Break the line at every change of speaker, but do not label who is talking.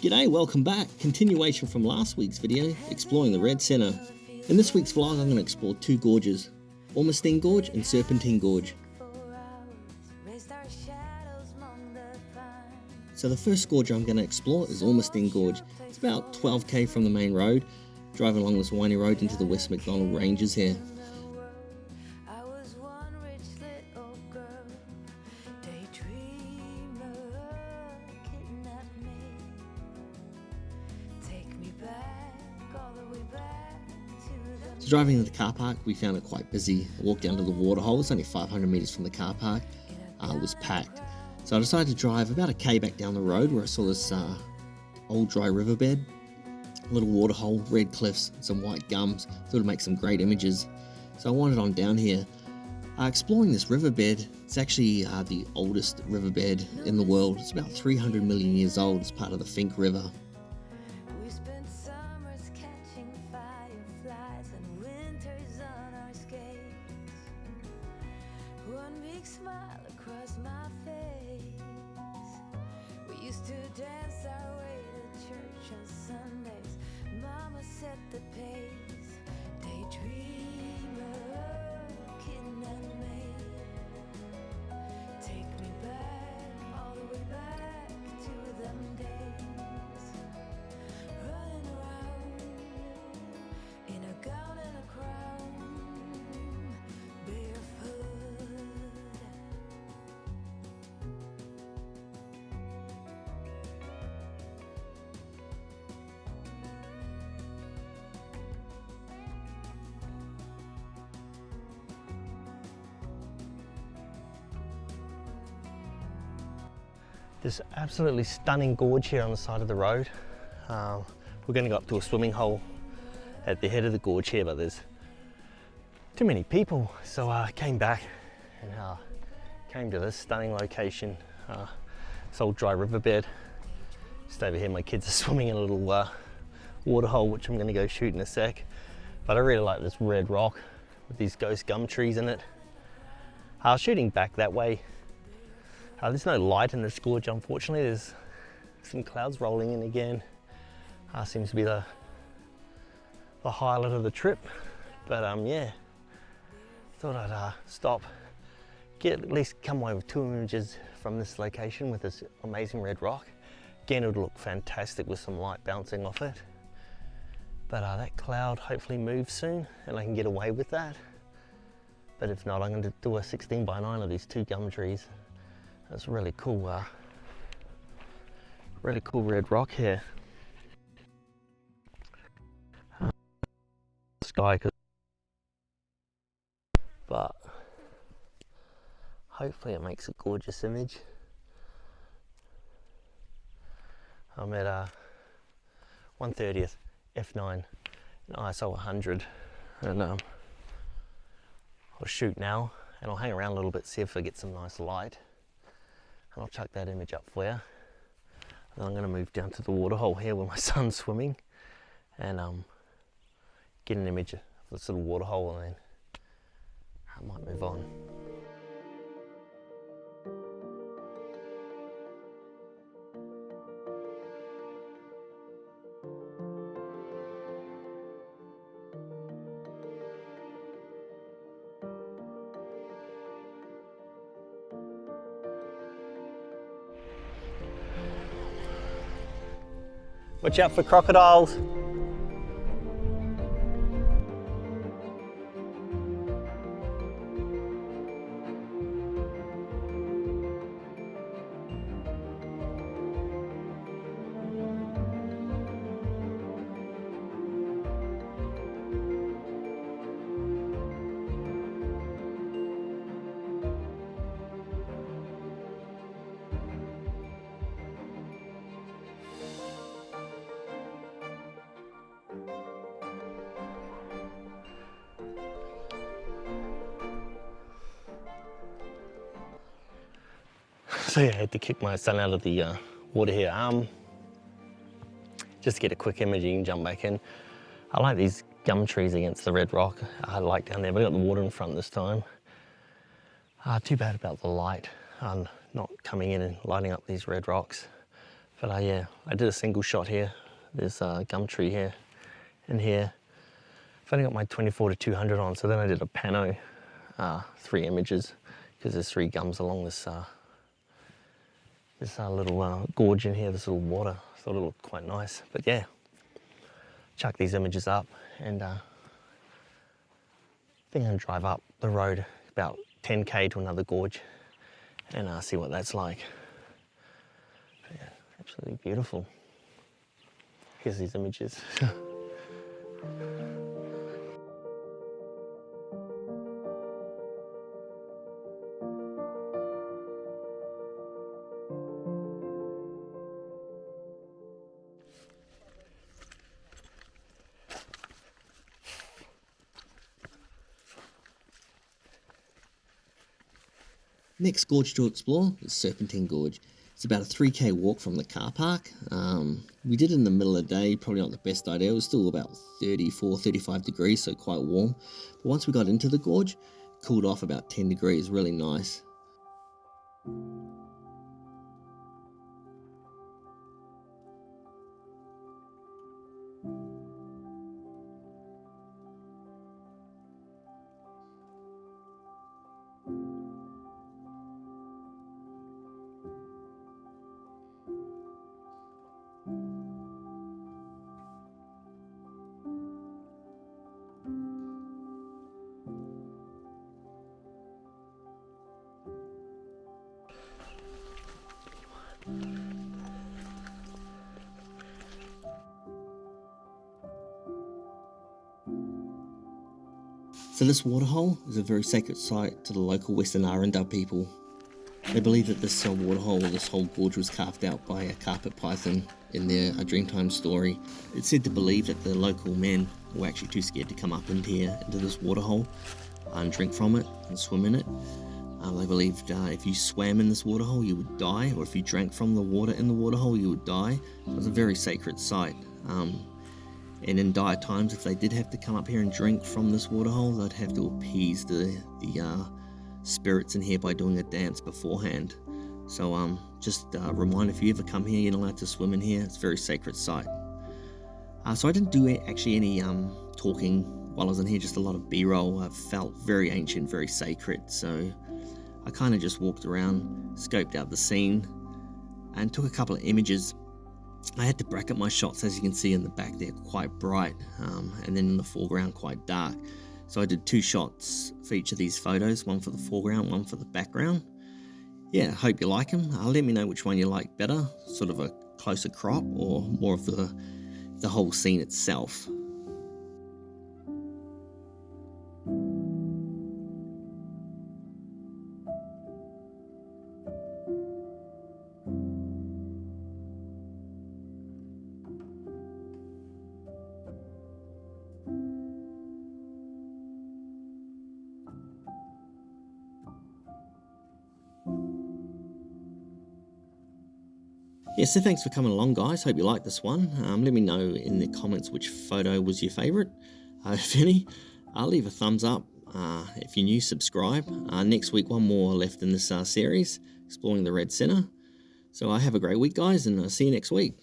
G'day, welcome back. Continuation from last week's video, exploring the Red Centre. In this week's vlog, I'm going to explore two gorges, Ormiston Gorge and Serpentine Gorge. So the first gorge I'm going to explore is Ormiston Gorge. It's about 12k from the main road, driving along this windy road into the West MacDonnell Ranges here. So driving into the car park, we found it quite busy. I walked down to the waterholes, only 500 metres from the car park. It was packed. So I decided to drive about a k back down the road where I saw this old dry riverbed, a little waterhole, red cliffs, some white gums. Thought it'd make some great images. So I wandered on down here. Exploring this riverbed, it's actually the oldest riverbed in the world. It's about 300 million years old. It's part of the Payne River. This absolutely stunning gorge here on the side of the road. We're going to go up to a swimming hole at the head of the gorge here, but there's too many people, so I came back and came to this stunning location. This old dry riverbed. Just over here, my kids are swimming in a little water hole, which I'm going to go shoot in a sec. But I really like this red rock with these ghost gum trees in it. Shooting back that way. There's no light in this gorge, unfortunately. There's some clouds rolling in again. Seems to be the highlight of the trip. But yeah, thought I'd stop, at least come away with two images from this location with this amazing red rock. Again, it'll look fantastic with some light bouncing off it. But that cloud hopefully moves soon and I can get away with that. But if not, I'm going to do a 16:9 of these two gum trees. That's really cool red rock here. Sky, but hopefully it makes a gorgeous image. I'm at 1/30th f9 and ISO 100, and I'll shoot now and I'll hang around a little bit, see if I get some nice light. And I'll chuck that image up for you. And then I'm going to move down to the waterhole here where my son's swimming and get an image of this little waterhole, and then I might move on. Watch out for crocodiles. So yeah, I had to kick my son out of the water here. Just to get a quick image, you can jump back in. I like these gum trees against the red rock. I like down there, but I got the water in front this time. Too bad about the light not coming in and lighting up these red rocks. But yeah, I did a single shot here. There's a gum tree here and here. I've only got my 24 to 200 on, so then I did a pano, 3 images, because there's 3 gums along this little gorge in here, this little water. Thought it looked quite nice. But yeah, chuck these images up, and I think I'm gonna drive up the road about 10k to another gorge and see what that's like. But yeah, absolutely beautiful. Here's these images. Next gorge to explore is Serpentine Gorge. It's about a 3k walk from the car park. We did it in the middle of the day, probably not the best idea. It was still about 34, 35 degrees, so quite warm. But once we got into the gorge, it cooled off about 10 degrees, really nice. So this waterhole is a very sacred site to the local Western Arundel people. They believe that this waterhole, this whole gorge, was carved out by a carpet python in their A Dreamtime story. It's said to believe that the local men were actually too scared to come up into this waterhole and drink from it and swim in it. They believed if you swam in this waterhole you would die, or if you drank from the water in the waterhole you would die. So it's a very sacred site. And in dire times, if they did have to come up here and drink from this waterhole, they'd have to appease the spirits in here by doing a dance beforehand. So just a reminder, if you ever come here, you're not allowed to swim in here. It's a very sacred site. So I didn't do actually any talking while I was in here, just a lot of B-roll. I felt very ancient, very sacred. So I kind of just walked around, scoped out the scene, and took a couple of images. I had to bracket my shots, as you can see in the back there, quite bright, and then in the foreground quite dark. So I did 2 shots for each of these photos, one for the foreground, one for the background. Yeah, hope you like them. Let me know which one you like better, sort of a closer crop or more of the whole scene itself. Yeah, so thanks for coming along, guys. Hope you liked this one. Let me know in the comments which photo was your favourite, if any. Leave a thumbs up. If you're new, subscribe. Next week, one more left in this series, exploring the Red Centre. So have a great week, guys, and see you next week.